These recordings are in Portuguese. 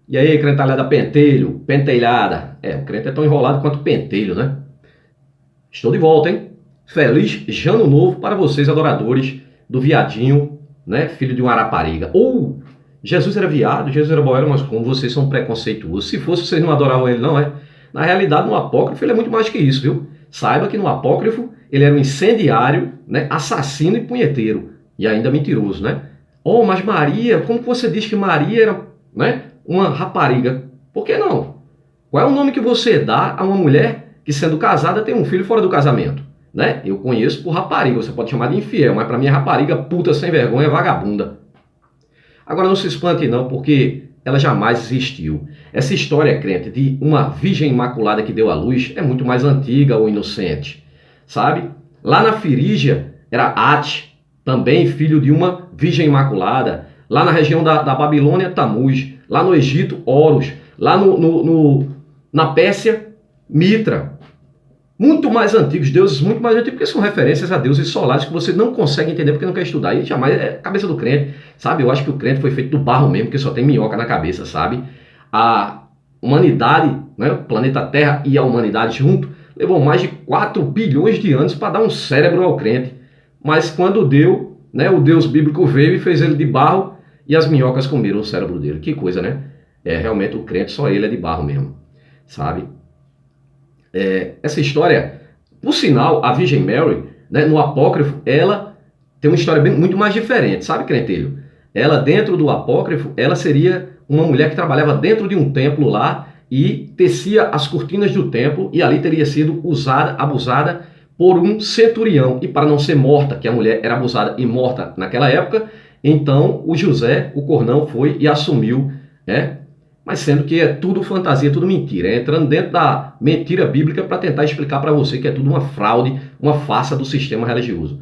E aí, crentalhada pentelho, pentelhada. O crente é tão enrolado quanto pentelho, né? Estou de volta, hein? Feliz Ano Novo para vocês, adoradores do viadinho, né? Filho de uma rapariga. Ou Jesus era viado, Jesus era boero, mas como vocês são preconceituosos. Se fosse, vocês não adoravam ele, não é? Na realidade, no apócrifo, ele é muito mais que isso, viu? Saiba que no apócrifo, ele era um incendiário, né? Assassino e punheteiro. E ainda mentiroso, né? Oh, mas Maria, como que você diz que Maria era, né, uma rapariga? Por que não? Qual é o nome que você dá a uma mulher que, sendo casada, tem um filho fora do casamento? Né? Eu conheço por rapariga, você pode chamar de infiel, mas para mim é rapariga puta, sem vergonha, vagabunda. Agora não se espante não, porque ela jamais existiu. Essa história, crente, de uma virgem imaculada que deu à luz é muito mais antiga ou inocente, sabe? Lá na Firígia era Ate, também filho de uma virgem imaculada. Lá na região da Babilônia, Tamuz. Lá no Egito, Horus. Lá na Pérsia, Mitra. Muito mais antigos, deuses muito mais antigos, porque são referências a deuses solares que você não consegue entender porque não quer estudar. E jamais é cabeça do crente, sabe? Eu acho que o crente foi feito do barro mesmo, porque só tem minhoca na cabeça, sabe? A humanidade, né, o planeta Terra e a humanidade junto, levou mais de 4 bilhões de anos para dar um cérebro ao crente. Mas quando deu, né, o Deus bíblico veio e fez ele de barro e as minhocas comeram o cérebro dele. Que coisa, né? Realmente o crente, só ele é de barro mesmo, sabe? Essa história, por sinal, a Virgem Mary, né, no apócrifo, ela tem uma história muito mais diferente, sabe, crentelho? Ela, dentro do apócrifo, ela seria uma mulher que trabalhava dentro de um templo lá e tecia as cortinas do templo e ali teria sido usada, abusada por um centurião. E para não ser morta, que a mulher era abusada e morta naquela época, então o José, o cornão, foi e assumiu, né? Mas sendo que é tudo fantasia, tudo mentira. Entrando dentro da mentira bíblica para tentar explicar para você que é tudo uma fraude, uma farsa do sistema religioso.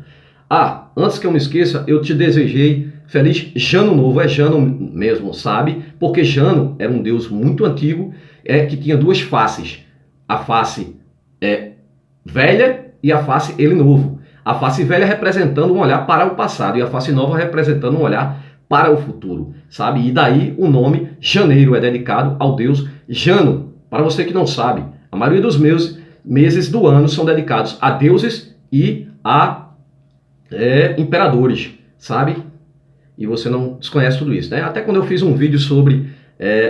Antes que eu me esqueça, eu te desejei feliz Jano Novo. É Jano mesmo, sabe? Porque Jano era um deus muito antigo, que tinha duas faces. A face velha e a face ele novo. A face velha representando um olhar para o passado e a face nova representando um olhar para o futuro, sabe? E daí o nome Janeiro é dedicado ao deus Jano. Para você que não sabe, a maioria dos meses do ano são dedicados a deuses e a imperadores, sabe? E você não desconhece tudo isso, né? Até quando eu fiz um vídeo sobre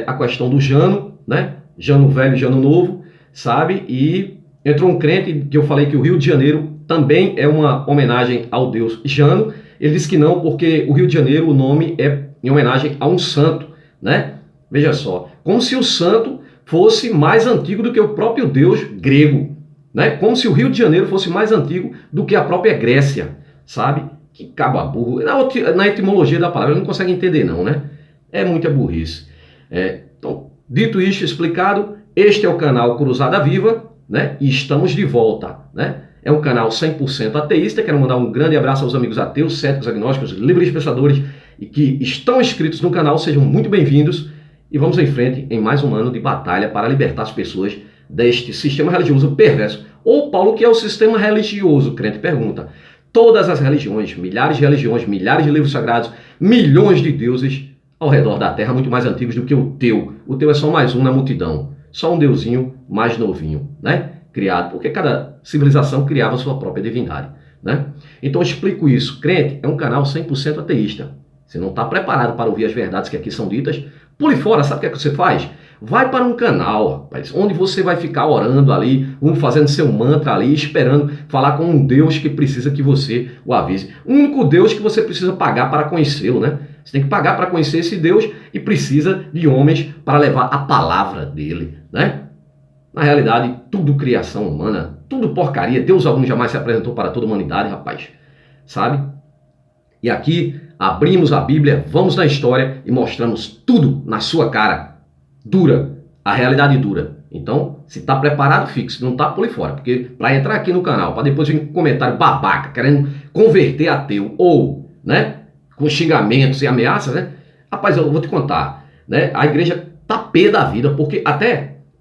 a questão do Jano, né? Jano Velho, Jano Novo, sabe? E entrou um crente que eu falei que o Rio de Janeiro também é uma homenagem ao deus Jano. Ele disse que não, porque o Rio de Janeiro, o nome é em homenagem a um santo, né? Veja só, como se o santo fosse mais antigo do que o próprio deus grego, né? Como se o Rio de Janeiro fosse mais antigo do que a própria Grécia, sabe? Que caba burro. Na etimologia da palavra, ele não consegue entender não, né? É muita burrice. Então, dito isto, explicado, este é o canal Cruzada Viva, né? E estamos de volta, né? É um canal 100% ateísta. Quero mandar um grande abraço aos amigos ateus, céticos, agnósticos, livres pensadores e que estão inscritos no canal. Sejam muito bem-vindos e vamos em frente em mais um ano de batalha para libertar as pessoas deste sistema religioso perverso. Ou, Paulo, que é o sistema religioso? O crente pergunta. Todas as religiões, milhares de livros sagrados, milhões de deuses ao redor da terra, muito mais antigos do que o teu. O teu é só mais um na multidão. Só um deusinho mais novinho, né? Criado, porque cada civilização criava sua própria divindade, né? Então eu explico isso. Crente é um canal 100% ateísta. Você não está preparado para ouvir as verdades que aqui são ditas? Pule fora, sabe o que é que você faz? Vai para um canal, rapaz, onde você vai ficar orando ali, fazendo seu mantra ali, esperando falar com um Deus que precisa que você o avise. O único Deus que você precisa pagar para conhecê-lo, né? Você tem que pagar para conhecer esse Deus e precisa de homens para levar a palavra dele, né? Na realidade, tudo criação humana, tudo porcaria. Deus algum jamais se apresentou para toda a humanidade, rapaz. Sabe? E aqui abrimos a Bíblia, vamos na história e mostramos tudo na sua cara. Dura, a realidade dura. Então, se está preparado, fique. Se não está, pule fora. Porque para entrar aqui no canal, para depois vir um comentário babaca, querendo converter ateu, ou, né, com xingamentos e ameaças, né? Rapaz, eu vou te contar, né? A igreja tá pé da vida,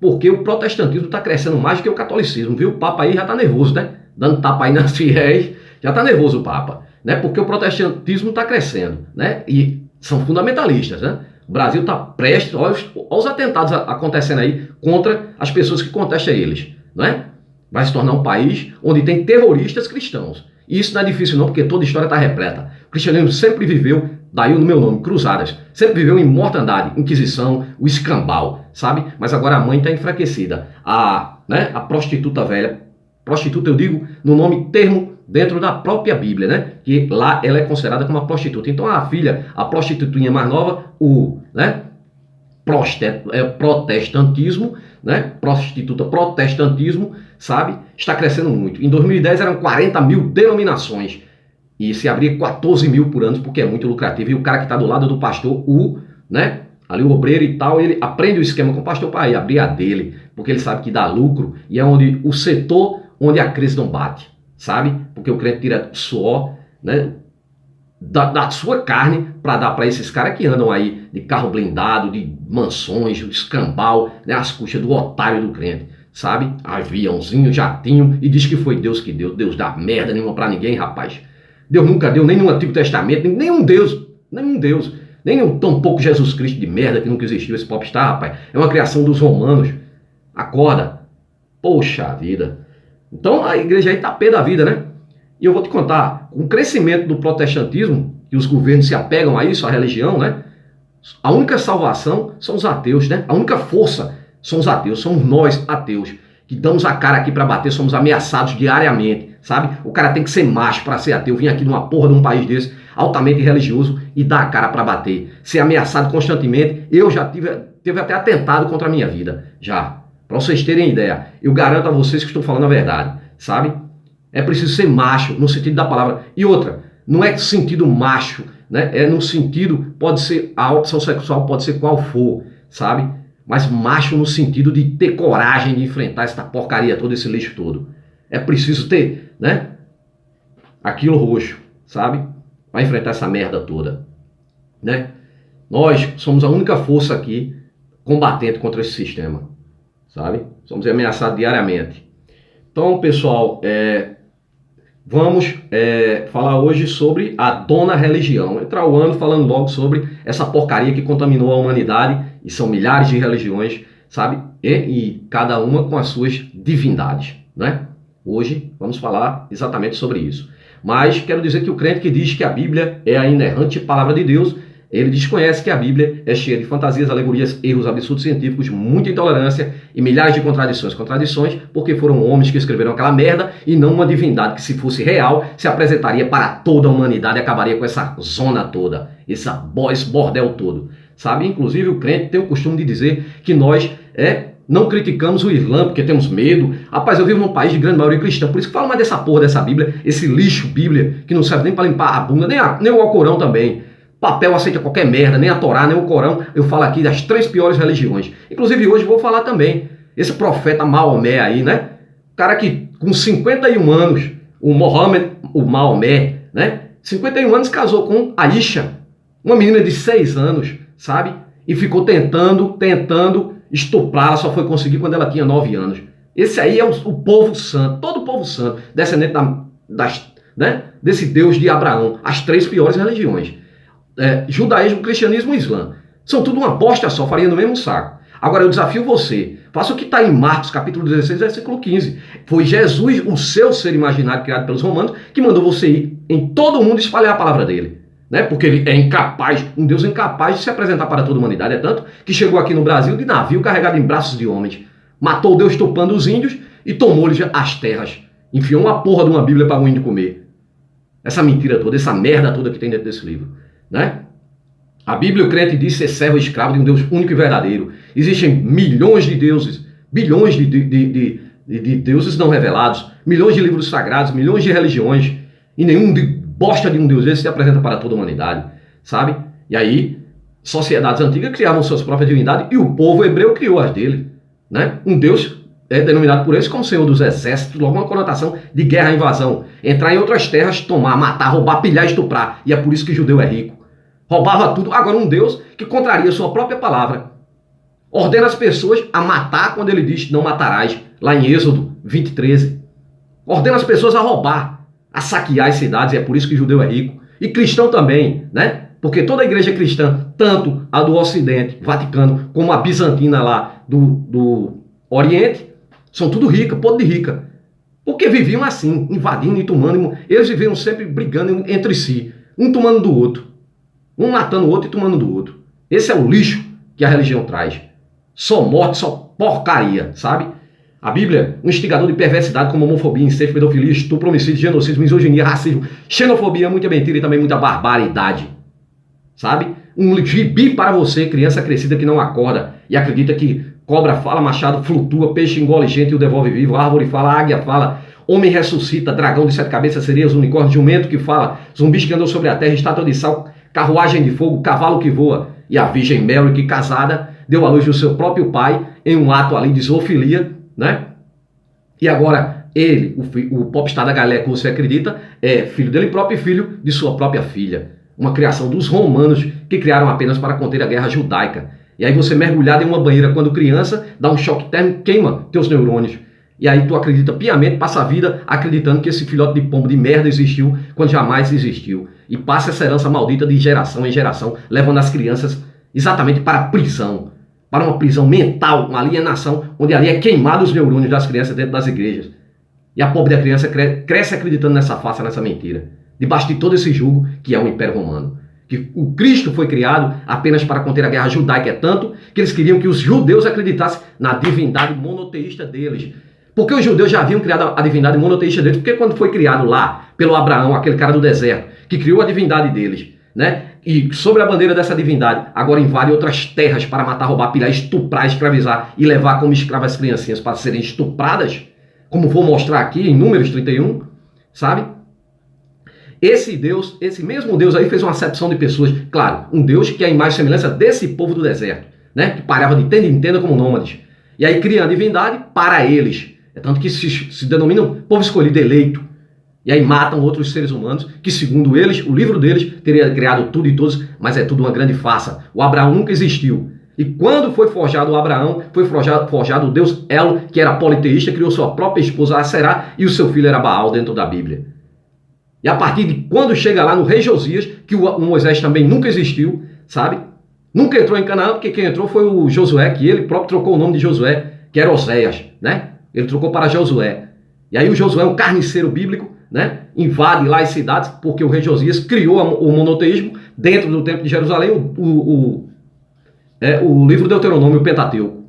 porque o protestantismo está crescendo mais do que o catolicismo, viu? O Papa aí já está nervoso, né? Dando tapa aí nas fiéis, já está nervoso o Papa, né? Porque o protestantismo está crescendo, né? E são fundamentalistas, né? O Brasil está prestes, olha os atentados acontecendo aí contra as pessoas que contestam eles, não é? Vai se tornar um país onde tem terroristas cristãos. E isso não é difícil não, porque toda história está repleta. O cristianismo sempre viveu, daí o meu nome, Cruzadas, sempre viveu em mortandade, Inquisição, o escambau, sabe? Mas agora a mãe está enfraquecida. A prostituta velha, prostituta eu digo no nome termo dentro da própria Bíblia, né? Que lá ela é considerada como uma prostituta. Então a filha, a prostitutinha mais nova, protestantismo, né? Prostituta, protestantismo, sabe? Está crescendo muito. Em 2010 eram 40 mil denominações e se abria 14 mil por ano, porque é muito lucrativo. E o cara que está do lado do pastor, ali o obreiro e tal, ele aprende o esquema com o pastor para ir abrir a dele, porque ele sabe que dá lucro e é onde o setor onde a crise não bate, sabe? Porque o crente tira suor, né? Da sua carne para dar para esses caras que andam aí de carro blindado, de mansões, de escambau, né, às custas do otário do crente, sabe? Aviãozinho, jatinho, e diz que foi Deus que deu. Deus dá merda nenhuma para ninguém, rapaz. Deus nunca deu nem no Antigo Testamento, nenhum Deus, nem tão pouco Jesus Cristo de merda que nunca existiu esse popstar, rapaz. É uma criação dos romanos. Acorda. Poxa vida. Então a igreja aí tá pé da vida, né? E eu vou te contar, com o crescimento do protestantismo, e os governos se apegam a isso, a religião, né? A única salvação são os ateus, né? A única força são os ateus, somos nós, ateus, que damos a cara aqui para bater, somos ameaçados diariamente, sabe? O cara tem que ser macho para ser ateu, vir aqui numa porra de um país desse, altamente religioso, e dar a cara para bater. Ser ameaçado constantemente, eu já tive até atentado contra a minha vida, já. Para vocês terem ideia, eu garanto a vocês que estou falando a verdade, sabe? É preciso ser macho, no sentido da palavra. E outra, não é sentido macho, né? É no sentido, pode ser, a opção sexual pode ser qual for, sabe? Mas macho no sentido de ter coragem de enfrentar essa porcaria toda, esse lixo todo. É preciso ter, né? Aquilo roxo, sabe? Para enfrentar essa merda toda, né? Nós somos a única força aqui combatente contra esse sistema, sabe? Somos ameaçados diariamente. Então, pessoal, vamos falar hoje sobre a dona religião. Entrar o ano falando logo sobre essa porcaria que contaminou a humanidade, e são milhares de religiões, sabe? E cada uma com as suas divindades, né? Hoje vamos falar exatamente sobre isso. Mas quero dizer que o crente que diz que a Bíblia é a inerrante palavra de Deus, ele desconhece que a Bíblia é cheia de fantasias, alegorias, erros, absurdos científicos, muita intolerância e milhares de contradições. Contradições porque foram homens que escreveram aquela merda e não uma divindade que, se fosse real, se apresentaria para toda a humanidade e acabaria com essa zona toda, esse bordel todo. Sabe? Inclusive o crente tem o costume de dizer que nós não criticamos o Islã porque temos medo. Rapaz, eu vivo num país de grande maioria cristã, por isso que falo mais dessa porra dessa Bíblia, esse lixo Bíblia, que não serve nem para limpar a bunda, nem o Alcorão também. Papel aceita qualquer merda, nem a Torá, nem o Corão. Eu falo aqui das 3 piores religiões. Inclusive hoje vou falar também. Esse profeta Maomé aí, né? O cara que com 51 anos, o Maomé, né? 51 anos casou com Aisha, uma menina de 6 anos, sabe? E ficou tentando estuprá-la, só foi conseguir quando ela tinha 9 anos. Esse aí é o povo santo, todo o povo santo, descendente desse Deus de Abraão, as 3 piores religiões. Judaísmo, cristianismo e islã. São tudo uma bosta só, farinha no mesmo saco. Agora eu desafio você, faça o que está em Marcos capítulo 16, versículo 15. Foi Jesus, o seu ser imaginário criado pelos romanos, que mandou você ir em todo o mundo espalhar a palavra dele. Né? Porque ele é incapaz, um Deus incapaz de se apresentar para toda a humanidade. É tanto que chegou aqui no Brasil de navio carregado em braços de homens. Matou Deus topando os índios e tomou-lhes as terras. Enfiou uma porra de uma Bíblia para o índio comer. Essa mentira toda, essa merda toda que tem dentro desse livro. Né? A Bíblia, o crente diz ser servo e escravo de um Deus único e verdadeiro. Existem milhões de deuses, bilhões de deuses não revelados, milhões de livros sagrados, milhões de religiões, e nenhum bosta de um Deus esse se apresenta para toda a humanidade, sabe? E aí, sociedades antigas criavam suas próprias divindades e o povo hebreu criou as dele, né? Um Deus é denominado por eles como Senhor dos Exércitos, logo uma conotação de guerra e invasão. Entrar em outras terras, tomar, matar, roubar, pilhar, estuprar. E é por isso que judeu é rico. Roubava tudo. Agora um Deus que contraria sua própria palavra. Ordena as pessoas a matar quando ele diz não matarás, lá em Êxodo 20:13. Ordena as pessoas a roubar, a saquear as cidades, e é por isso que judeu é rico. E cristão também, né? Porque toda a igreja cristã, tanto a do Ocidente, Vaticano, como a bizantina lá do Oriente, são tudo rica, podre de rica. Porque viviam assim, invadindo e tomando. Eles viviam sempre brigando entre si, um tomando do outro. Um matando o outro e tomando do outro. Esse é o lixo que a religião traz. Só morte, só porcaria, sabe? A Bíblia, um instigador de perversidade como homofobia, incesto, pedofilia, estupro, homicídio, genocídio, misoginia, racismo, xenofobia, muita mentira e também muita barbaridade. Sabe? Um gibi para você, criança crescida que não acorda e acredita que cobra fala, machado flutua, peixe engole gente e o devolve vivo, árvore fala, águia fala, homem ressuscita, dragão de 7 cabeças, sereias, unicórnio, jumento que fala, zumbis que andam sobre a terra, estátua de sal, carruagem de fogo, cavalo que voa. E a Virgem Mary, que casada, deu à luz do seu próprio pai em um ato ali de zoofilia, né? E agora ele, o popstar da galera que você acredita, é filho dele próprio e filho de sua própria filha. Uma criação dos romanos que criaram apenas para conter a guerra judaica. E aí você mergulhado em uma banheira quando criança, dá um choque térmico, queima teus neurônios. E aí tu acredita piamente, passa a vida acreditando que esse filhote de pombo de merda existiu quando jamais existiu. E passa essa herança maldita de geração em geração, levando as crianças exatamente para a prisão. Para uma prisão mental, uma alienação, onde ali é queimado os neurônios das crianças dentro das igrejas. E a pobre da criança cresce acreditando nessa farsa, nessa mentira. Debaixo de todo esse jugo que é o Império Romano. Que o Cristo foi criado apenas para conter a guerra judaica, é tanto que eles queriam que os judeus acreditassem na divindade monoteísta deles. Porque os judeus já haviam criado a divindade monoteísta deles, porque quando foi criado lá pelo Abraão, aquele cara do deserto, que criou a divindade deles, né? E sobre a bandeira dessa divindade, agora invade outras terras para matar, roubar, pilhar, estuprar, escravizar e levar como escravas as criancinhas para serem estupradas, como vou mostrar aqui em Números 31, sabe? Esse Deus, esse mesmo Deus aí fez uma acepção de pessoas, claro, um Deus que é a imagem e semelhança desse povo do deserto, né? Que parava de tenda em tenda como nômades. E aí cria a divindade para eles. É tanto que se denominam povo escolhido, eleito. E aí matam outros seres humanos, que segundo eles, o livro deles, teria criado tudo e todos, mas é tudo uma grande farsa. O Abraão nunca existiu. E quando foi forjado o Abraão, foi forjado o Deus El, que era politeísta, criou sua própria esposa Aserá, e o seu filho era Baal dentro da Bíblia. E a partir de quando chega lá no rei Josias, que o Moisés também nunca existiu, sabe? Nunca entrou em Canaã, porque quem entrou foi o Josué, que ele próprio trocou o nome de Josué, que era Oséias, né? Ele trocou para Josué. E aí o Josué, um carniceiro bíblico, né? Invade lá as cidades, porque o rei Josias criou o monoteísmo dentro do templo de Jerusalém, o livro Deuteronômio, o Pentateuco.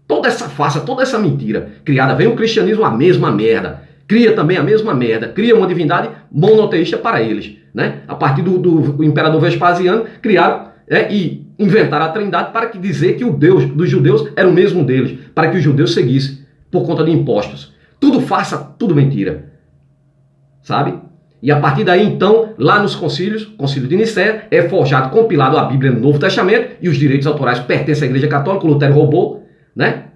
Toda essa farsa, toda essa mentira criada, vem o cristianismo a mesma merda. Cria também a mesma merda, cria uma divindade monoteísta para eles, né? A partir do imperador Vespasiano, criaram e inventaram a trindade para dizer que o Deus dos judeus era o mesmo deles, para que os judeus seguissem por conta de impostos. Tudo farsa, tudo mentira, sabe? E a partir daí, então, lá nos concílios, concílio de Nicéia, é forjado, compilado a Bíblia no Novo Testamento, e os direitos autorais pertencem à Igreja Católica, o Lutero roubou, né?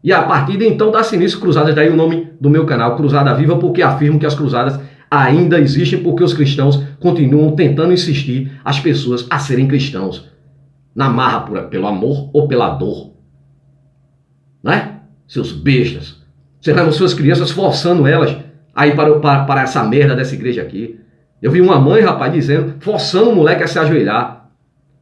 E a partir de então dá-se início Cruzadas, daí o nome do meu canal, Cruzada Viva, porque afirmo que as cruzadas ainda existem, porque os cristãos continuam tentando insistir as pessoas a serem cristãos. Na marra pelo amor ou pela dor. Né? Seus bestas. Você levam suas crianças forçando elas a ir para essa merda dessa igreja aqui. Eu vi uma mãe, rapaz, dizendo, forçando o moleque a se ajoelhar.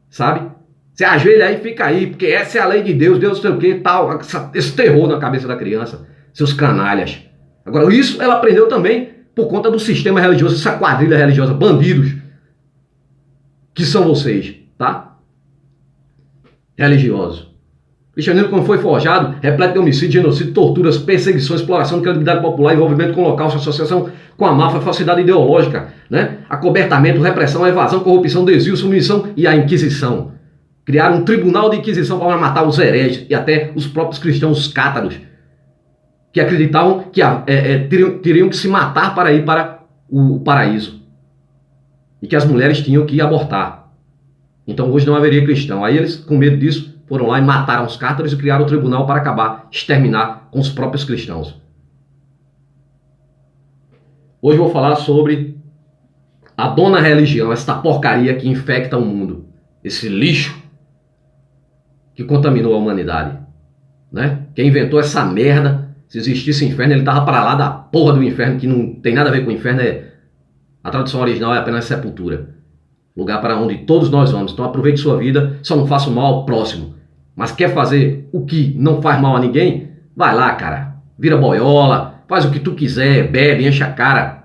Sabe? Você ajoelha aí e fica aí, porque essa é a lei de Deus, Deus não sei o que, tal, esse terror na cabeça da criança, seus canalhas. Agora, isso ela aprendeu também por conta do sistema religioso, essa quadrilha religiosa, bandidos, que são vocês, tá? Religiosos. O cristianismo, quando foi forjado, repleto de homicídio, genocídio, torturas, perseguições, exploração de credibilidade popular, envolvimento com o local, associação com a máfia, falsidade ideológica, né? Acobertamento, repressão, evasão, corrupção, desvio, submissão e a Inquisição. Criaram um tribunal de inquisição para matar os hereges e até os próprios cristãos cátaros, que acreditavam que teriam que se matar para ir para o paraíso. E que as mulheres tinham que abortar. Então hoje não haveria cristão. Aí eles, com medo disso, foram lá e mataram os cátaros e criaram o tribunal para acabar, exterminar com os próprios cristãos. Hoje eu vou falar sobre a dona religião, esta porcaria que infecta o mundo. Esse lixo que contaminou a humanidade, né? Quem inventou essa merda, se existisse inferno, ele tava para lá da porra do inferno, que não tem nada a ver com o inferno, a tradução original é apenas sepultura. lugar para onde todos nós vamos. Então aproveite sua vida, só não faça o mal ao próximo. Mas quer fazer o que não faz mal a ninguém? Vai lá, cara. Vira boiola, faz o que tu quiser, bebe, enche a cara.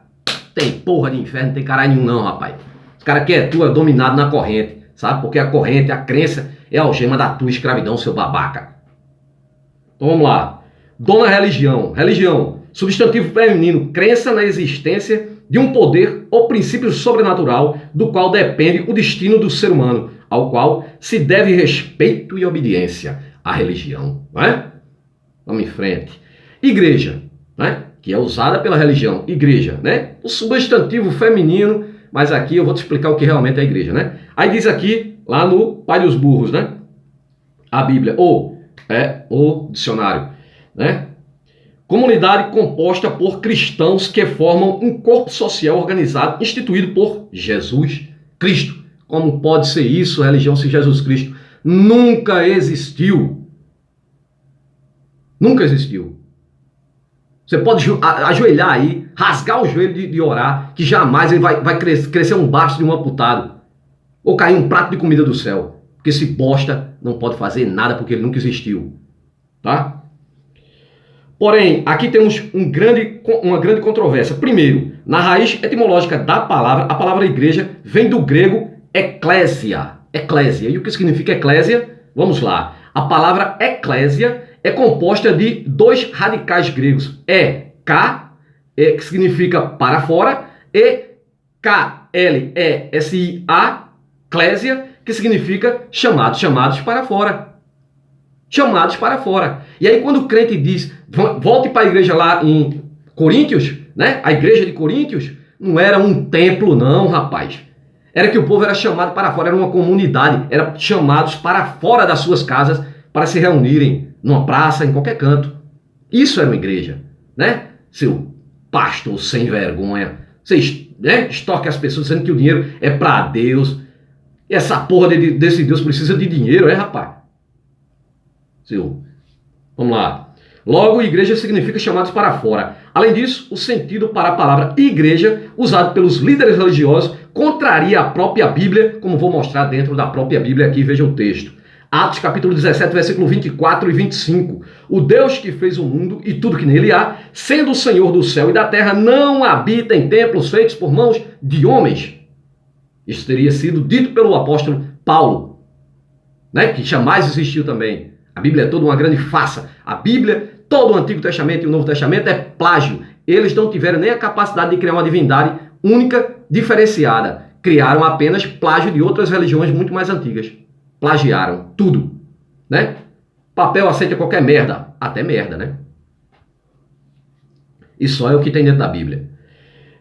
Tem porra de inferno, não tem caralho nenhum não, rapaz. Os caras que é tu é dominado na corrente, sabe? Porque a corrente, a crença é a algema da tua escravidão, seu babaca. Então vamos lá. Dona religião. Religião, substantivo feminino, crença na existência de um poder ou princípio sobrenatural do qual depende o destino do ser humano, ao qual se deve respeito e obediência. A religião, não é? Vamos em frente. Igreja, né? Que é usada pela religião. Igreja, né? O substantivo feminino, mas aqui eu vou te explicar o que realmente é a igreja, né? Aí diz aqui, lá no Pai dos Burros, né? A Bíblia, ou o dicionário, né? Comunidade composta por cristãos que formam um corpo social organizado instituído por Jesus Cristo. Como pode ser isso, religião, se Jesus Cristo nunca existiu? Nunca existiu. Você pode ajoelhar aí, rasgar o joelho de orar, que jamais ele vai crescer um baço de um amputado. Ou cair um prato de comida do céu. Porque esse bosta não pode fazer nada porque ele nunca existiu. Tá? Porém, aqui temos uma grande controvérsia. Primeiro, na raiz etimológica da palavra, a palavra igreja vem do grego eclésia. Eclésia. E o que significa eclésia? Vamos lá. A palavra eclésia é composta de dois radicais gregos. Que significa para fora, e K-L-E-S-I-A, clésia, que significa chamados para fora. Chamados para fora. E aí quando o crente diz, volte para a igreja lá em Coríntios, né? A igreja de Coríntios, não era um templo não, rapaz. Era que o povo era chamado para fora, era uma comunidade, eram chamados para fora das suas casas para se reunirem numa praça, em qualquer canto. Isso era uma igreja, né? Seu pastor sem vergonha, você extorque as pessoas dizendo que o dinheiro é para Deus. E essa porra desse Deus precisa de dinheiro, rapaz? Vamos lá. Logo, igreja significa chamados para fora. Além disso, o sentido para a palavra igreja, usado pelos líderes religiosos, contraria a própria Bíblia, como vou mostrar dentro da própria Bíblia aqui, veja o texto. Atos capítulo 17, versículo 24 e 25. O Deus que fez o mundo e tudo que nele há, sendo o Senhor do céu e da terra, não habita em templos feitos por mãos de homens. Isso teria sido dito pelo apóstolo Paulo, né? Que jamais existiu também. A Bíblia é toda uma grande farsa. A Bíblia, todo o Antigo Testamento e o Novo Testamento é plágio. Eles não tiveram nem a capacidade de criar uma divindade única, diferenciada. Criaram apenas plágio de outras religiões muito mais antigas. Plagiaram tudo, né? Papel aceita qualquer merda, até merda, né? E só é o que tem dentro da Bíblia.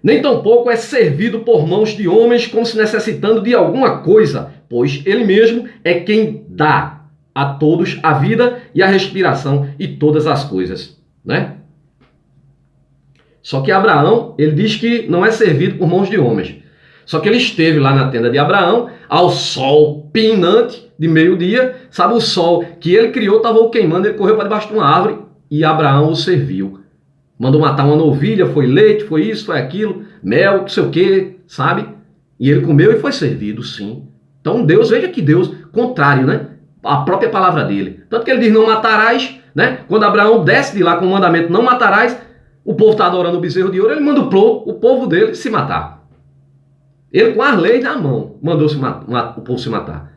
Nem tampouco é servido por mãos de homens como se necessitando de alguma coisa, pois ele mesmo é quem dá a todos a vida e a respiração e todas as coisas, né? Só que Abraão, ele diz que não é servido por mãos de homens. Só que ele esteve lá na tenda de Abraão, ao sol pinante de meio-dia, sabe, o sol que ele criou estava o queimando, ele correu para debaixo de uma árvore e Abraão o serviu. Mandou matar uma novilha, foi leite, foi isso, foi aquilo, mel, não sei o que, sabe? E ele comeu e foi servido, sim. Então Deus, veja que Deus, contrário, né? A própria palavra dele. Tanto que ele diz, não matarás, né? Quando Abraão desce de lá com o mandamento, não matarás, o povo está adorando o bezerro de ouro, ele mandou o povo dele se matar. Ele com as leis na mão, mandou o povo se matar.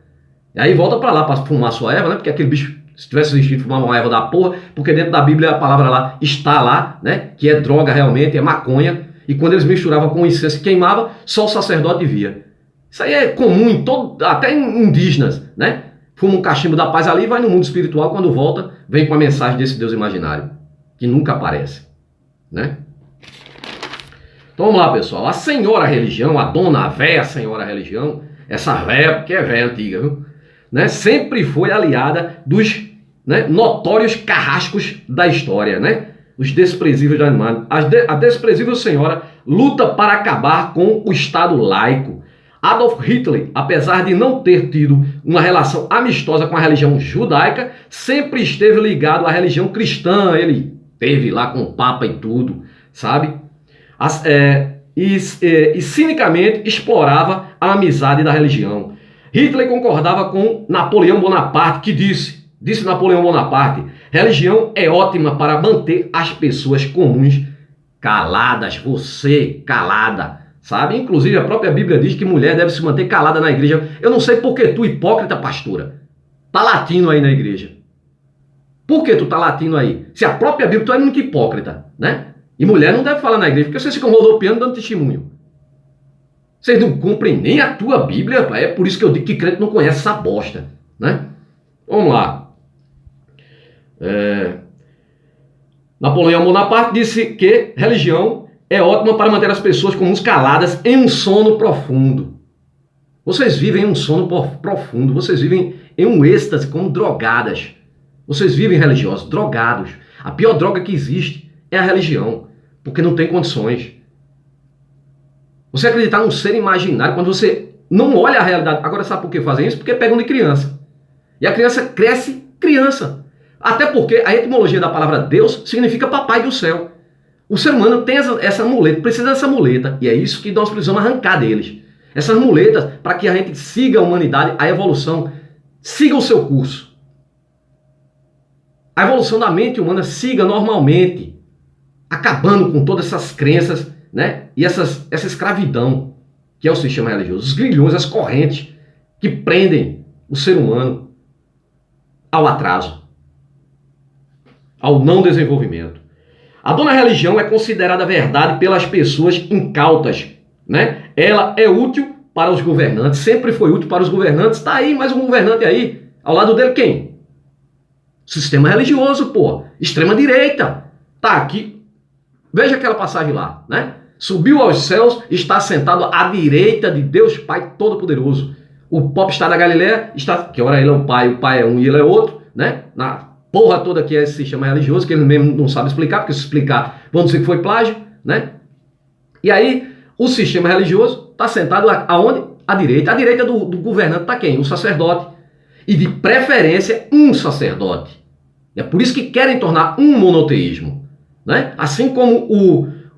E aí volta para lá para fumar sua erva, né? Porque aquele bicho, se tivesse existido, fumava uma erva da porra, porque dentro da Bíblia a palavra lá está lá, né? Que é droga realmente, é maconha. E quando eles misturavam com incenso e queimava, só o sacerdote via. Isso aí é comum em todo, até em indígenas, né? Fuma um cachimbo da paz ali e vai no mundo espiritual, quando volta, vem com a mensagem desse Deus imaginário, que nunca aparece, né? Então vamos lá, pessoal. A senhora religião, a dona, a véia senhora religião, essa véia, porque é véia antiga, viu? Né? Sempre foi aliada dos, né, notórios carrascos da história, né? Os desprezíveis da animais. A desprezível senhora luta para acabar com o Estado laico. Adolf Hitler, apesar de não ter tido uma relação amistosa com a religião judaica, sempre esteve ligado à religião cristã. Ele teve lá com o Papa e tudo, sabe? e cinicamente explorava a amizade da religião. Hitler concordava com Napoleão Bonaparte, que disse Napoleão Bonaparte, religião é ótima para manter as pessoas comuns caladas, você calada, sabe? Inclusive a própria Bíblia diz que mulher deve se manter calada na igreja. Eu não sei por que tu, hipócrita pastora, tá latindo aí na igreja. Por que tu tá latindo aí? Se a própria Bíblia, tu é muito hipócrita, né? E mulher não deve falar na igreja, porque vocês ficam rodopiando dando testemunho. Vocês não cumprem nem a tua Bíblia, é por isso que eu digo que crente não conhece essa bosta, né? Vamos lá. Napoleão Bonaparte disse que religião é ótima para manter as pessoas comuns caladas em um sono profundo. Vocês vivem em um sono profundo, vocês vivem em um êxtase como drogadas. Vocês vivem religiosos, drogados. A pior droga que existe é a religião, porque não tem condições. Você acreditar num ser imaginário quando você não olha a realidade. Agora sabe por que fazem isso? Porque pegam de criança. E a criança cresce criança. Até porque a etimologia da palavra Deus significa papai do céu. O ser humano tem essa muleta, precisa dessa muleta. E é isso que nós precisamos arrancar deles. Essas muletas para que a gente siga a humanidade, a evolução, siga o seu curso. A evolução da mente humana siga normalmente, acabando com todas essas crenças, né? E essa escravidão que é o sistema religioso, os grilhões, as correntes que prendem o ser humano ao atraso, ao não desenvolvimento. A dona religião é considerada verdade pelas pessoas incautas, né? Ela é útil para os governantes, sempre foi útil para os governantes. Está aí mais um governante aí, ao lado dele quem? Sistema religioso, pô, extrema direita. Tá aqui, veja aquela passagem lá, né? Subiu aos céus, está sentado à direita de Deus Pai Todo-Poderoso. O popstar da Galileia está, que ora ele é o pai é um e ele é outro, né? Na porra toda que é esse sistema religioso, que ele mesmo não sabe explicar, porque se explicar, vão dizer que foi plágio, né? E aí, o sistema religioso está sentado aonde? À direita. À direita do governante está quem? O sacerdote. E de preferência, um sacerdote. É por isso que querem tornar um monoteísmo, né? Assim como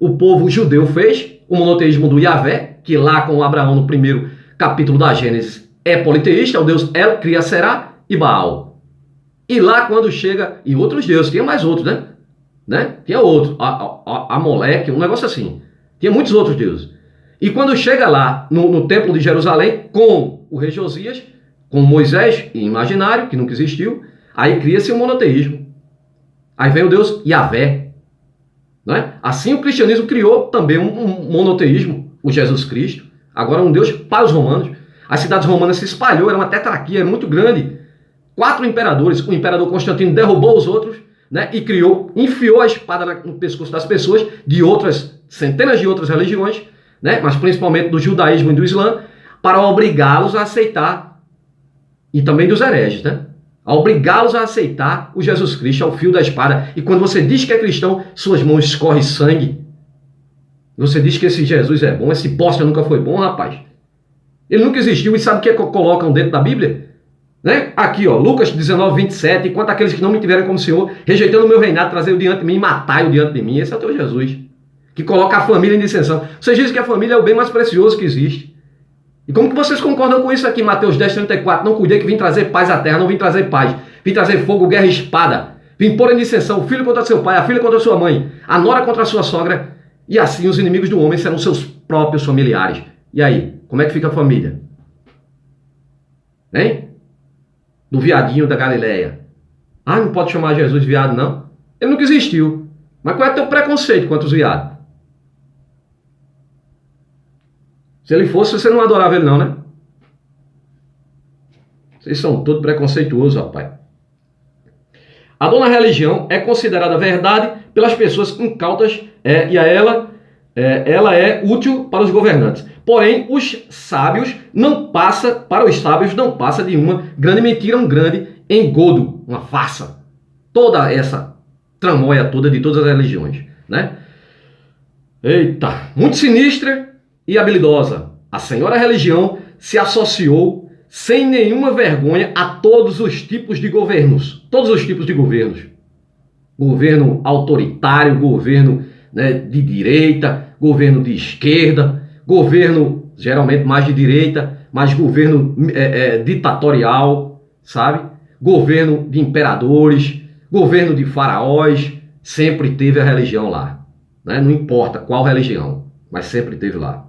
o povo judeu fez, o monoteísmo do Yahvé, que lá com Abraão no primeiro capítulo da Gênesis é politeísta, o Deus El, Cria, Será e Baal. E lá quando chega, e outros deuses, tinha mais outros, né? Tinha outro, Amolec, um negócio assim. Tinha muitos outros deuses. E quando chega lá no templo de Jerusalém, com o rei Josias, com Moisés, imaginário, que nunca existiu, aí cria-se o monoteísmo. Aí vem o Deus Yahvé. Né? Assim o cristianismo criou também um monoteísmo, o Jesus Cristo. Agora um Deus para os romanos. As cidades romanas se espalhou, era uma tetrarquia, era muito grande. 4 imperadores, o imperador Constantino derrubou os outros, né? E enfiou a espada no pescoço das pessoas de outras, centenas de outras religiões, né? Mas principalmente do judaísmo e do islã, para obrigá-los a aceitar, e também dos hereges, né? A obrigá-los a aceitar o Jesus Cristo ao fio da espada. E quando você diz que é cristão, suas mãos escorrem sangue. Você diz que esse Jesus é bom, esse bosta nunca foi bom, rapaz. Ele nunca existiu. E sabe o que colocam dentro da Bíblia? Né? Aqui, ó, Lucas 19, 27. Enquanto aqueles que não me tiveram como Senhor, rejeitando o meu reinado, trazei-o diante de mim e matai-o diante de mim. Esse é o teu Jesus, que coloca a família em dissensão. Vocês dizem que a família é o bem mais precioso que existe. E como que vocês concordam com isso aqui, Mateus 10, 34? Não cuidei que vim trazer paz à terra, não vim trazer paz. Vim trazer fogo, guerra e espada. Vim pôr em dissensão o filho contra seu pai, a filha contra sua mãe, a nora contra a sua sogra. E assim os inimigos do homem serão seus próprios familiares. E aí, como é que fica a família? Hein? Do viadinho da Galileia. Ah, não pode chamar Jesus de viado, não? Ele nunca existiu. Mas qual é o teu preconceito contra os viados? Se ele fosse, você não adorava ele não, né? Vocês são todos preconceituosos, rapaz. A dona religião é considerada verdade pelas pessoas incautas e ela é útil para os governantes. Porém, os sábios para os sábios não passa de uma grande mentira, um grande engodo, uma farsa. Toda essa tramóia toda de todas as religiões, né? Eita, muito sinistra e habilidosa. A senhora religião se associou sem nenhuma vergonha a todos os tipos de governos. Todos os tipos de governos. Governo autoritário, governo, né, de direita, governo de esquerda, governo geralmente mais de direita, mas governo ditatorial, sabe? Governo de imperadores, governo de faraós, sempre teve a religião lá, né? Não importa qual religião, mas sempre teve lá.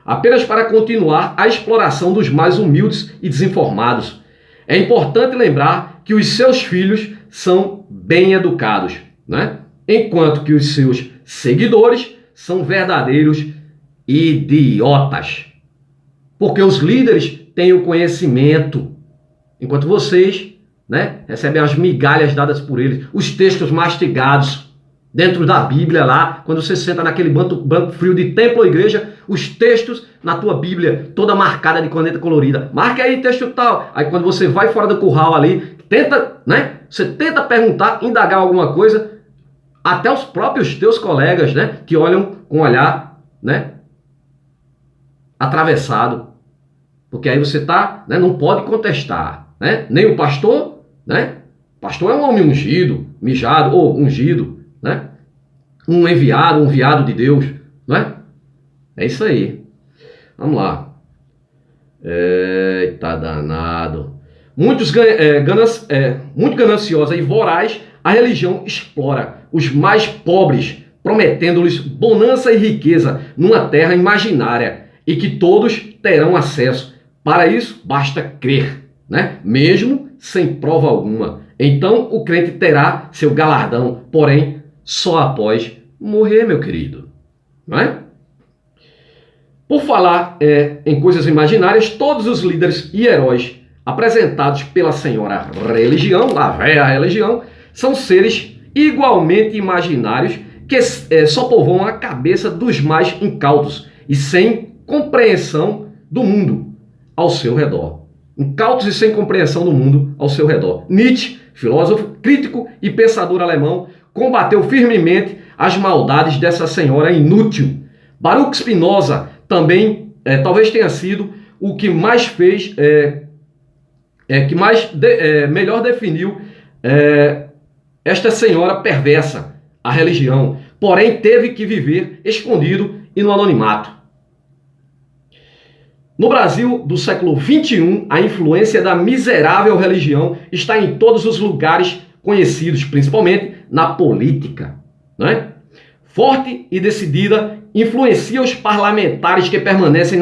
Apenas para continuar a exploração dos mais humildes e desinformados. É importante lembrar que os seus filhos são bem educados, né? Enquanto que os seus seguidores são verdadeiros idiotas. Porque os líderes têm o conhecimento, enquanto vocês, né, recebem as migalhas dadas por eles, os textos mastigados dentro da Bíblia lá, quando você senta naquele banco frio de templo ou igreja, os textos na tua Bíblia, toda marcada de caneta colorida. Marca aí texto tal. Aí quando você vai fora do curral ali, tenta, né? Você tenta perguntar, indagar alguma coisa, até os próprios teus colegas, né, que olham com um olhar, né, atravessado. Porque aí você tá, né, não pode contestar, né? Nem o pastor, né? O pastor é um homem ungido, mijado ou ungido, né? Um enviado de Deus, não é? É isso aí. Vamos lá. Eita danado. Muito gananciosa e voraz, a religião explora os mais pobres, prometendo-lhes bonança e riqueza numa terra imaginária e que todos terão acesso. Para isso, basta crer, né? Mesmo sem prova alguma. Então, o crente terá seu galardão, porém, só após morrer, meu querido. Não é? Por falar em coisas imaginárias, todos os líderes e heróis apresentados pela senhora religião, a véia religião, são seres igualmente imaginários que só povoam a cabeça dos mais incautos e sem compreensão do mundo ao seu redor. Incautos e sem compreensão do mundo ao seu redor. Nietzsche, filósofo, crítico e pensador alemão, combateu firmemente as maldades dessa senhora inútil. Baruch Spinoza também, talvez tenha sido o que mais fez, melhor definiu esta senhora perversa, a religião, porém teve que viver escondido e no anonimato. No Brasil do século XXI, a influência da miserável religião está em todos os lugares conhecidos, principalmente na política, não é? Forte e decidida, influencia os parlamentares que permanecem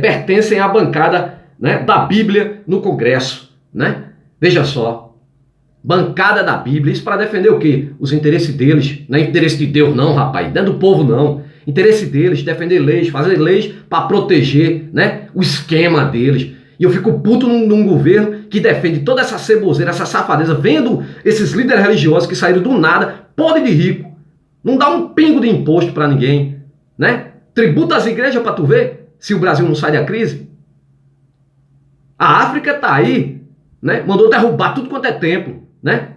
pertencem à bancada, né, da Bíblia no Congresso, né? Veja só, bancada da Bíblia, isso para defender o quê? Os interesses deles, não é interesse de Deus não, rapaz, não é do povo não. Interesse deles, defender leis, fazer leis para proteger, né, o esquema deles. E eu fico puto num governo que defende toda essa ceboseira, essa safadeza, vendo esses líderes religiosos que saíram do nada, podre de rico, não dá um pingo de imposto para ninguém, né? Tributa as igrejas para tu ver se o Brasil não sai da crise. A África tá aí, né? Mandou derrubar tudo quanto é templo, né?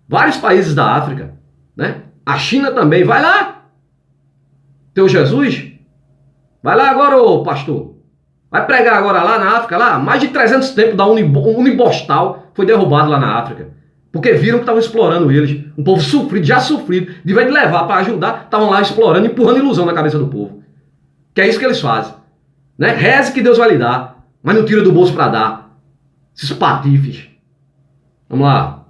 Vários países da África, né? A China também, vai lá. Teu Jesus, vai lá agora, ô pastor. Vai pregar agora lá na África, lá, mais de 300 templos da Unibostal foi derrubado lá na África. Porque viram que estavam explorando eles. Um povo sofrido, já sofrido. De vez de levar para ajudar, estavam lá explorando, empurrando ilusão na cabeça do povo. Que é isso que eles fazem. Né? Reze que Deus vai lhe dar, mas não tira do bolso para dar. Esses patifes. Vamos lá.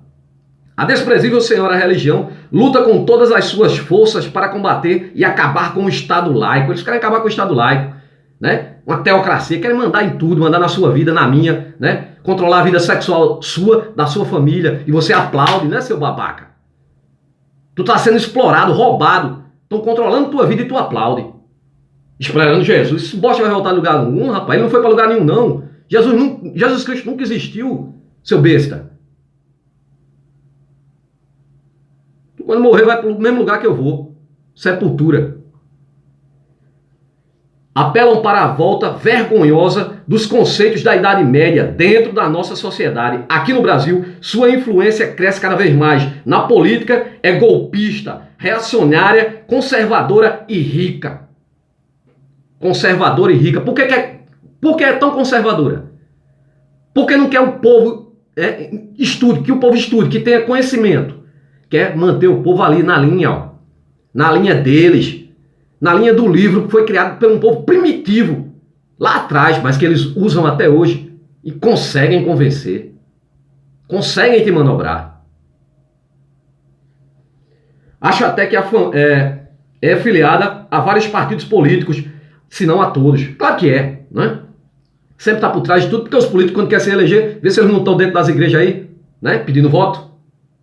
A desprezível senhora religião luta com todas as suas forças para combater e acabar com o Estado laico. Eles querem acabar com o Estado laico, né? Uma teocracia, querem mandar em tudo, mandar na sua vida, na minha, né? Controlar a vida sexual sua, da sua família, e você aplaude, né, seu babaca? Tu tá sendo explorado, roubado, estão controlando tua vida e tu aplaude. Esperando Jesus. Esse bosta vai voltar a lugar nenhum, rapaz. Ele não foi para lugar nenhum, não. Jesus Cristo nunca existiu, seu besta. Quando morrer, vai para o mesmo lugar que eu vou. Sepultura. Apelam para a volta vergonhosa dos conceitos da Idade Média dentro da nossa sociedade. Aqui no Brasil, sua influência cresce cada vez mais. Na política, é golpista, reacionária, conservadora e rica. Conservadora e rica. Por que é tão conservadora? Porque não quer o povo estude, que o povo estude, que tenha conhecimento. quer manter o povo ali na linha, ó, na linha deles, na linha do livro que foi criado por um povo primitivo lá atrás, mas que eles usam até hoje e conseguem convencer, conseguem te manobrar. Acho até que é afiliada a vários partidos políticos, se não a todos. Claro que é, né? Sempre está por trás de tudo, porque os políticos, quando querem se eleger, vê se eles não estão dentro das igrejas aí, né? Pedindo voto,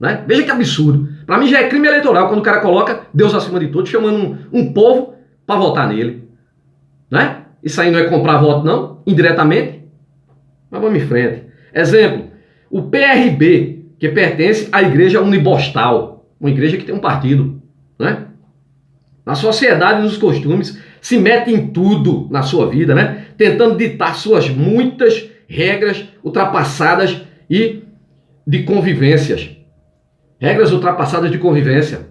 né? Veja que absurdo. Para mim já é crime eleitoral quando o cara coloca Deus acima de todos, chamando um povo para votar nele, né? Isso aí não é comprar voto, não, indiretamente. Mas vamos em frente. Exemplo, o PRB, que pertence à Igreja Unibostal, uma igreja que tem um partido, né? Na sociedade e nos costumes, se mete em tudo na sua vida, né? Tentando ditar suas muitas regras ultrapassadas e de convivências. Regras ultrapassadas de convivência.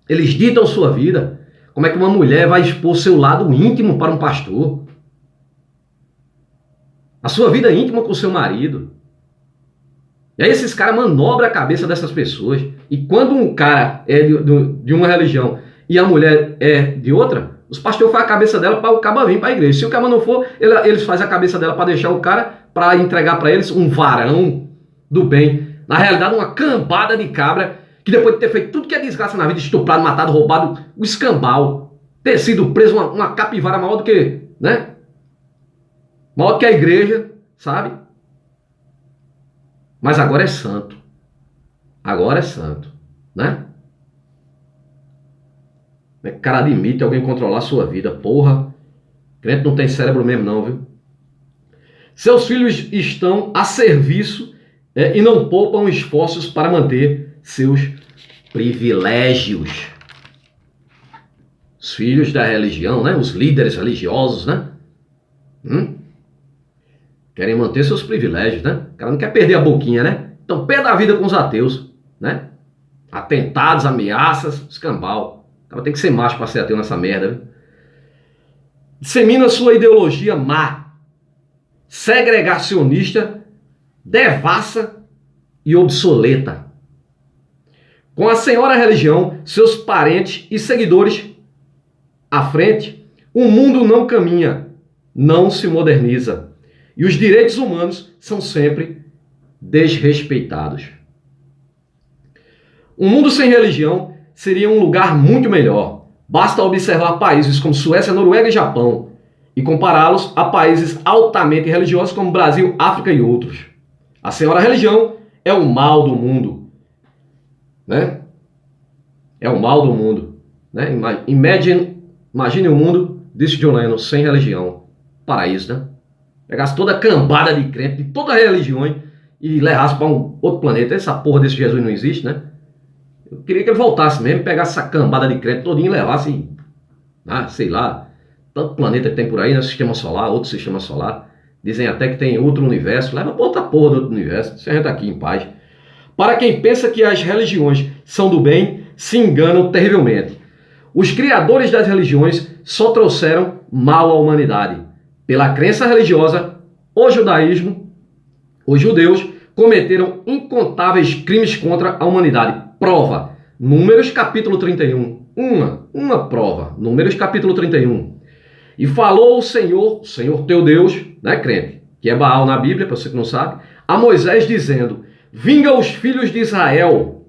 Eles ditam sua vida. Como é que uma mulher vai expor seu lado íntimo para um pastor? A sua vida íntima com seu marido. E aí esses caras manobram a cabeça dessas pessoas. E quando um cara é de uma religião e a mulher é de outra, os pastores fazem a cabeça dela para o caba vir para a igreja. Se o caba não for, eles fazem a cabeça dela para deixar o cara, para entregar para eles um varão do bem. Na realidade, uma cambada de cabra que depois de ter feito tudo que é desgraça na vida, estuprado, matado, roubado, o escambau, ter sido preso uma capivara maior do que, né? Maior do que a igreja, sabe? Mas agora é santo. Agora é santo, né? O cara admite alguém controlar a sua vida. Porra, crente não tem cérebro mesmo não, viu? Seus filhos estão a serviço e não poupam esforços para manter seus privilégios. Os filhos da religião, né? Os líderes religiosos, né? Querem manter seus privilégios, né? O cara não quer perder a boquinha, né? Então, pé da vida com os ateus, né? Atentados, ameaças, escambau. O cara tem que ser macho para ser ateu nessa merda, viu? Dissemina sua ideologia má, segregacionista, devassa e obsoleta. Com a senhora religião, seus parentes e seguidores à frente, o mundo não caminha, não se moderniza. E os direitos humanos são sempre desrespeitados. Um mundo sem religião seria um lugar muito melhor. Basta observar países como Suécia, Noruega e Japão e compará-los a países altamente religiosos como Brasil, África e outros. A senhora religião é o mal do mundo, né? É o mal do mundo, né? Imagine o mundo, disse John Lennon, sem religião. Paraíso, né? Pegasse toda a cambada de crente de todas as religiões e levasse para um outro planeta. Essa porra desse Jesus não existe, né? Eu queria que ele voltasse mesmo, pegasse essa cambada de crente todinha e levasse, sei lá, tanto planeta que tem por aí, né? Sistema solar, outro sistema solar. Dizem até que tem outro universo. Leva para outra porra do outro universo. Se a gente tá aqui em paz. Para quem pensa que as religiões são do bem, se enganam terrivelmente. Os criadores das religiões só trouxeram mal à humanidade. Pela crença religiosa, o judaísmo, os judeus cometeram incontáveis crimes contra a humanidade. Prova, Números capítulo 31. Uma prova, Números capítulo 31. E falou o Senhor teu Deus, né, crente, que é Baal na Bíblia, para você que não sabe, a Moisés dizendo, vinga os filhos de Israel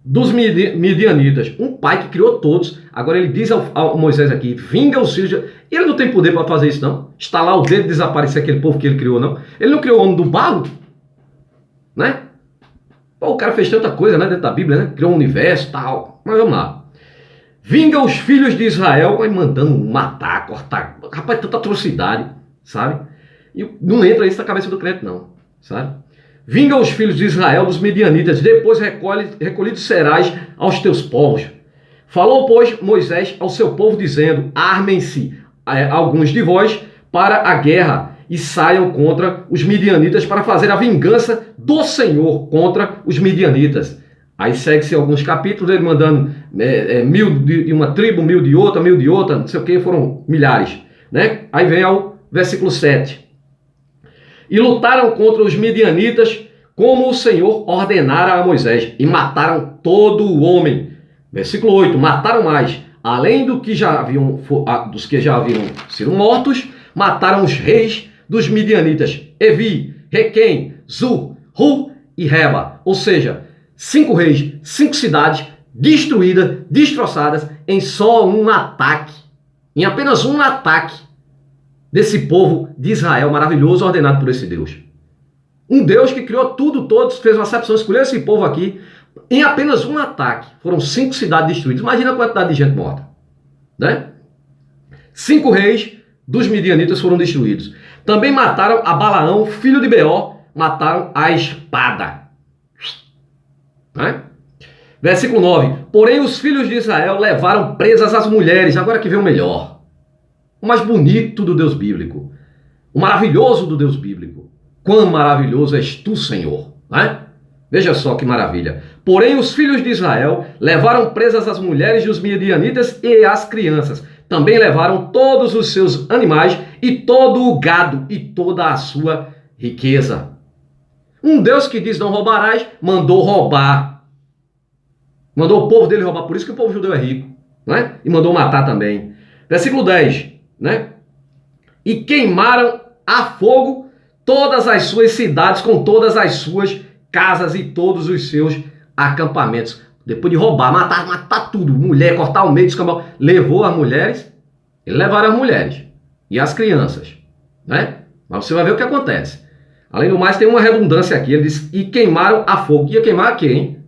dos midianitas. Um pai que criou todos. Agora ele diz ao Moisés aqui, vinga os filhos de... Ele não tem poder para fazer isso, não. Estalar o dedo e desaparecer aquele povo que ele criou, não. Ele não criou o homem do barro, né? Pô, o cara fez tanta coisa, né, dentro da Bíblia, né? Criou um universo e tal. Mas vamos lá. Vinga os filhos de Israel, vai mandando matar, cortar. Rapaz, tanta atrocidade, sabe? E não entra isso na cabeça do crente, não, sabe? Vinga os filhos de Israel dos midianitas, depois recolhidos serás aos teus povos. Falou, pois, Moisés ao seu povo, dizendo, armem-se alguns de vós para a guerra e saiam contra os midianitas para fazer a vingança do Senhor contra os midianitas. Aí segue-se alguns capítulos, ele mandando 1000 de uma tribo, 1000 de outra, 1000 de outra, não sei o que, foram milhares, né? Aí vem ao versículo 7. E lutaram contra os midianitas como o Senhor ordenara a Moisés, e mataram todo o homem. Versículo 8, mataram mais, além dos que já haviam sido mortos, mataram os reis dos midianitas, Evi, Requém, Zur, Hu e Reba. Ou seja, 5 reis, 5 cidades destruídas, destroçadas em só um ataque. Em apenas um ataque desse povo de Israel maravilhoso, ordenado por esse Deus. Um Deus que criou tudo, todos, fez uma acepção, escolheu esse povo aqui. Em apenas um ataque, foram 5 cidades destruídas. Imagina a quantidade de gente morta, né? 5 reis dos midianitas foram destruídos. Também mataram a Balaão, filho de Beor, mataram a espada. Né? Versículo 9. Porém, os filhos de Israel levaram presas as mulheres. Agora que vem o melhor. O mais bonito do Deus bíblico. O maravilhoso do Deus bíblico. Quão maravilhoso és tu, Senhor. Né? Veja só que maravilha. Porém, os filhos de Israel levaram presas as mulheres dos midianitas e as crianças. Também levaram todos os seus animais e todo o gado e toda a sua riqueza. Um Deus que diz não roubarás, mandou roubar. Mandou o povo dele roubar, por isso que o povo judeu é rico, né? E mandou matar também. Versículo 10, né? E queimaram a fogo todas as suas cidades com todas as suas casas e todos os seus acampamentos. Depois de roubar, matar tudo, mulher, cortar o meio, descambar, levou as mulheres, eles levaram as mulheres e as crianças, né? Mas você vai ver o que acontece. Além do mais, tem uma redundância aqui, ele diz, e queimaram a fogo. Ia queimar a quê, hein?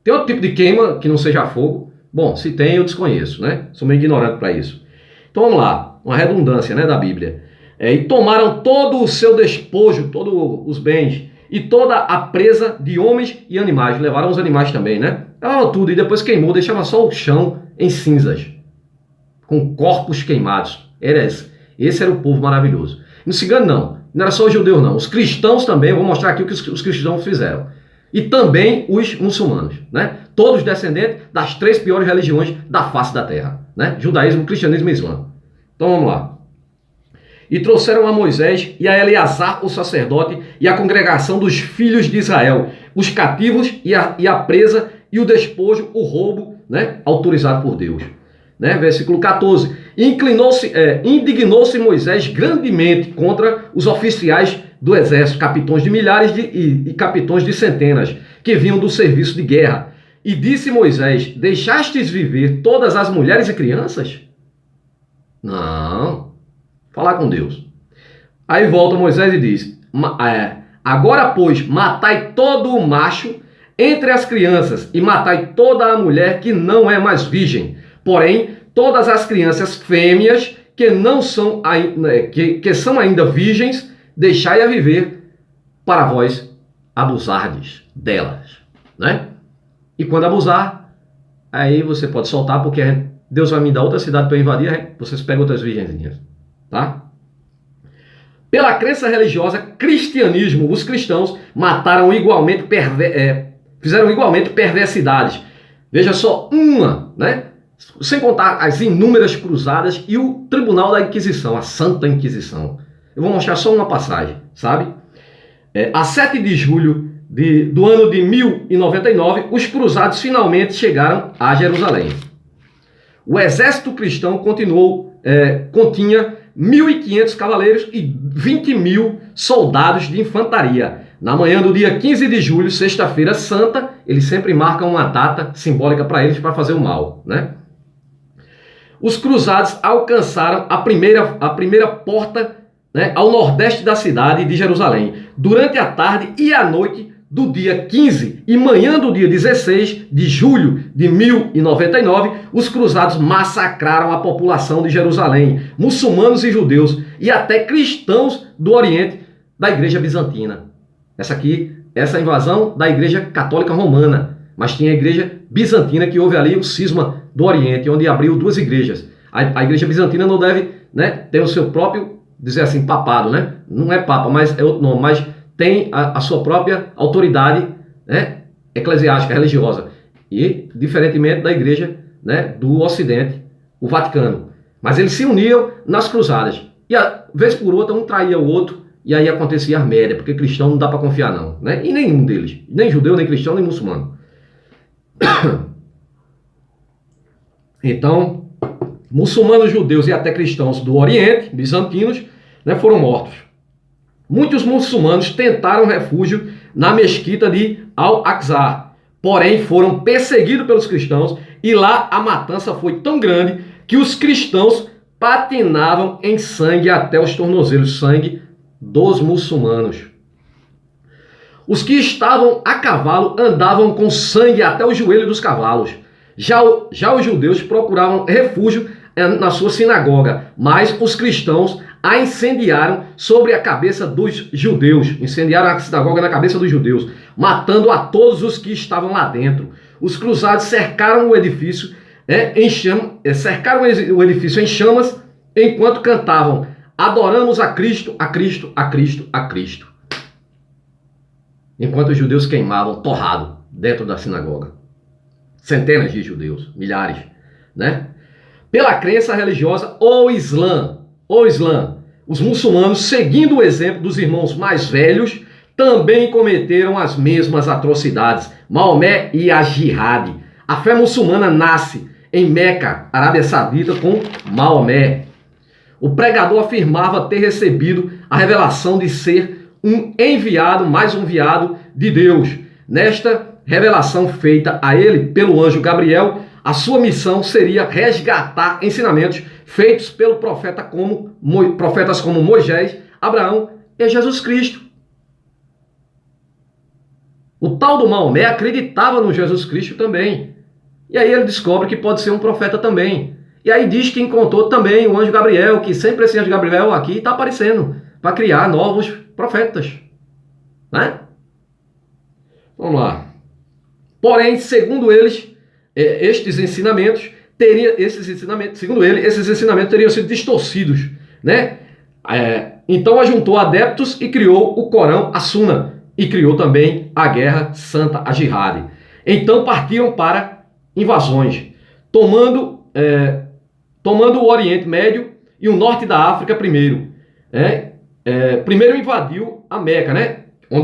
Tem outro tipo de queima que não seja fogo? Bom, se tem, eu desconheço, né? Sou meio ignorante para isso. Então vamos lá, uma redundância, né, da Bíblia. E tomaram todo o seu despojo, todos os bens, e toda a presa de homens e animais. Levaram os animais também, né? Levaram tudo e depois queimou, deixava só o chão em cinzas, com corpos queimados. Esse era o povo maravilhoso. Não se engane não era só os judeus não. Os cristãos também, eu vou mostrar aqui o que os cristãos fizeram. E também os muçulmanos, né? Todos descendentes das 3 piores religiões da face da terra, né? Judaísmo, cristianismo e islã. Então vamos lá. E trouxeram a Moisés e a Eleazar, o sacerdote, e a congregação dos filhos de Israel, os cativos e a presa e o despojo, o roubo, né? Autorizado por Deus. Né? Versículo 14. Indignou-se Moisés grandemente contra os oficiais do exército, capitões de milhares e capitões de centenas, que vinham do serviço de guerra. E disse Moisés, deixastes viver todas as mulheres e crianças? Não. Falar com Deus. Aí volta Moisés e diz, agora, pois, matai todo o macho entre as crianças e matai toda a mulher que não é mais virgem. Porém, todas as crianças fêmeas que não são, que são ainda virgens, deixai-a viver para vós abusardes delas, né? E quando abusar, aí você pode soltar, porque Deus vai me dar outra cidade para eu invadir, vocês pegam outras virgenzinhas, tá? Pela crença religiosa, cristianismo, os cristãos mataram igualmente, fizeram igualmente perversidades. Veja só uma, né? Sem contar as inúmeras cruzadas e o tribunal da Inquisição, a Santa Inquisição. Eu vou mostrar só uma passagem, sabe? A 7 de julho do ano de 1099, os cruzados finalmente chegaram a Jerusalém. O exército cristão continha 1.500 cavaleiros e 20.000 soldados de infantaria. Na manhã do dia 15 de julho, sexta-feira santa, eles sempre marcam uma data simbólica para eles, para fazer o mal, né? Os cruzados alcançaram a primeira porta, né, ao nordeste da cidade de Jerusalém. Durante a tarde e a noite do dia 15 e manhã do dia 16 de julho de 1099, os cruzados massacraram a população de Jerusalém, muçulmanos e judeus, e até cristãos do Oriente da Igreja Bizantina. Essa invasão da Igreja Católica Romana, mas tinha a Igreja Bizantina, que houve ali o cisma do Oriente, onde abriu 2 igrejas. A Igreja Bizantina não deve, né, ter o seu próprio, dizer assim, papado, né? Não é papa, mas é outro nome, mas tem a sua própria autoridade, né, eclesiástica, religiosa. E, diferentemente da Igreja, né, do Ocidente, o Vaticano. Mas eles se uniam nas cruzadas. E, a vez por outra, um traía o outro E aí acontecia as médias, porque cristão não dá para confiar não, né? E nenhum deles, nem judeu, nem cristão, nem muçulmano. Então, muçulmanos, judeus e até cristãos do Oriente, bizantinos, né, foram mortos. Muitos muçulmanos tentaram refúgio na mesquita de Al-Aqsa, porém foram perseguidos pelos cristãos e lá a matança foi tão grande que os cristãos patinavam em sangue até os tornozelos, sangue dos muçulmanos. Os que estavam a cavalo andavam com sangue até o joelho dos cavalos. Já os judeus procuravam refúgio na sua sinagoga, mas os cristãos a incendiaram sobre a cabeça dos judeus. Incendiaram a sinagoga na cabeça dos judeus, matando a todos os que estavam lá dentro. Os cruzados cercaram o edifício em chamas, enquanto cantavam: adoramos a Cristo, a Cristo, a Cristo, a Cristo. Enquanto os judeus queimavam torrado dentro da sinagoga. Centenas de judeus, milhares, né? Pela crença religiosa, o Islã, os muçulmanos, seguindo o exemplo dos irmãos mais velhos, também cometeram as mesmas atrocidades. Maomé e a Jihad. A fé muçulmana nasce em Meca, Arábia Saudita, com Maomé. O pregador afirmava ter recebido a revelação de ser mais um enviado de Deus. Nesta revelação feita a ele pelo anjo Gabriel, a sua missão seria resgatar ensinamentos feitos pelo profetas como Moisés, Abraão e Jesus Cristo. O tal do Maomé acreditava no Jesus Cristo também. E aí ele descobre que pode ser um profeta também. E aí diz que encontrou também o anjo Gabriel, que sempre esse anjo Gabriel aqui está aparecendo para criar novos profetas. Né? Vamos lá. Porém, segundo eles, esses ensinamentos teriam sido distorcidos, né? Então ajuntou adeptos e criou o Corão, a Sunna, e criou também a Guerra Santa, a Jihad. Então partiram para invasões, tomando o Oriente Médio e o norte da África primeiro. Primeiro invadiu a Meca, né?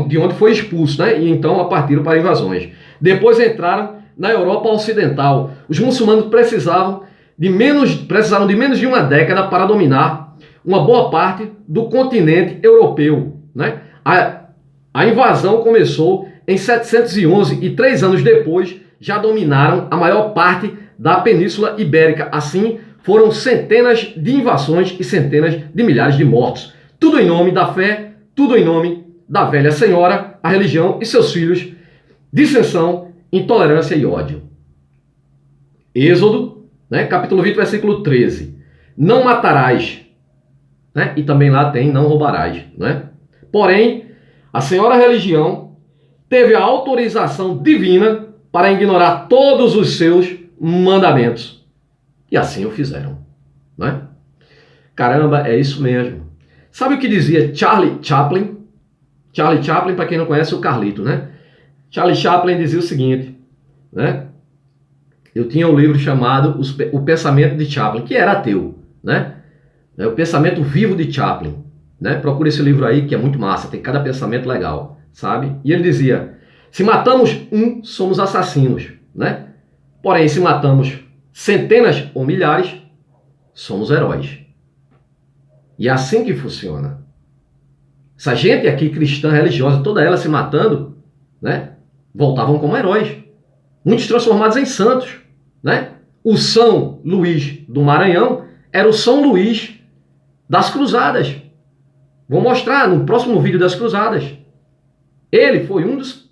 De onde foi expulso, né? E então partiram para invasões. Depois entraram na Europa Ocidental. Os muçulmanos precisaram de menos de uma década para dominar uma boa parte do continente europeu, né? A invasão começou em 711 e 3 anos depois já dominaram a maior parte da Península Ibérica. Assim, foram centenas de invasões e centenas de milhares de mortos. Tudo em nome da fé, tudo em nome da velha senhora, a religião e seus filhos, dissensão, intolerância e ódio. Êxodo, né, capítulo 20, versículo 13. Não matarás, né? E também lá tem não roubarás, né? Porém, a senhora religião teve a autorização divina para ignorar todos os seus mandamentos. E assim o fizeram, né? Caramba, é isso mesmo. Sabe o que dizia Charlie Chaplin? Charlie Chaplin, para quem não conhece, o Carlito, né? Charlie Chaplin dizia o seguinte, né? Eu tinha um livro chamado O Pensamento de Chaplin, que era ateu, né? O Pensamento Vivo de Chaplin, né? Procura esse livro aí, que é muito massa, tem cada pensamento legal, sabe? E ele dizia: se matamos um, somos assassinos, né? Porém, se matamos centenas ou milhares, somos heróis. E é assim que funciona. Essa gente aqui, cristã, religiosa, toda ela se matando, né? Voltavam como heróis. Muitos transformados em santos, né? O São Luís do Maranhão era o São Luís das Cruzadas. Vou mostrar no próximo vídeo das Cruzadas. Ele foi um dos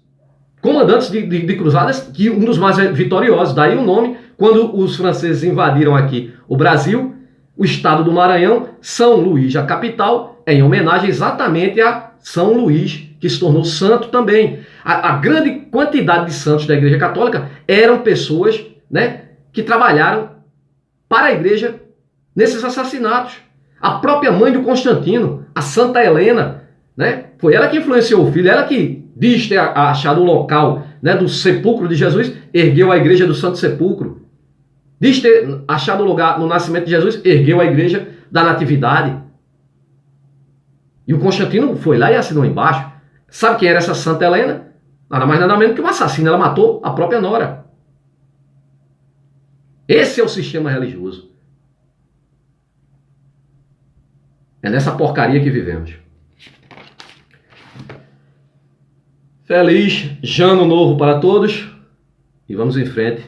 comandantes de cruzadas, um dos mais vitoriosos. Daí o nome, quando os franceses invadiram aqui o Brasil, o estado do Maranhão, São Luís, a capital, é em homenagem exatamente a São Luís, que se tornou santo também. A grande quantidade de santos da Igreja Católica eram pessoas, né, que trabalharam para a Igreja nesses assassinatos. A própria mãe do Constantino, a Santa Helena, né, foi ela que influenciou o filho, ela que diz ter achado o local, né, do sepulcro de Jesus, ergueu a Igreja do Santo Sepulcro. Diz ter achado o lugar no nascimento de Jesus, ergueu a Igreja da Natividade. E o Constantino foi lá e assinou embaixo. Sabe quem era essa Santa Helena? Nada mais nada menos que uma assassina. Ela matou a própria nora. Esse é o sistema religioso. É nessa porcaria que vivemos. Feliz Ano Novo para todos. E vamos em frente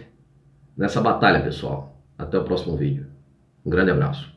nessa batalha, pessoal. Até o próximo vídeo. Um grande abraço.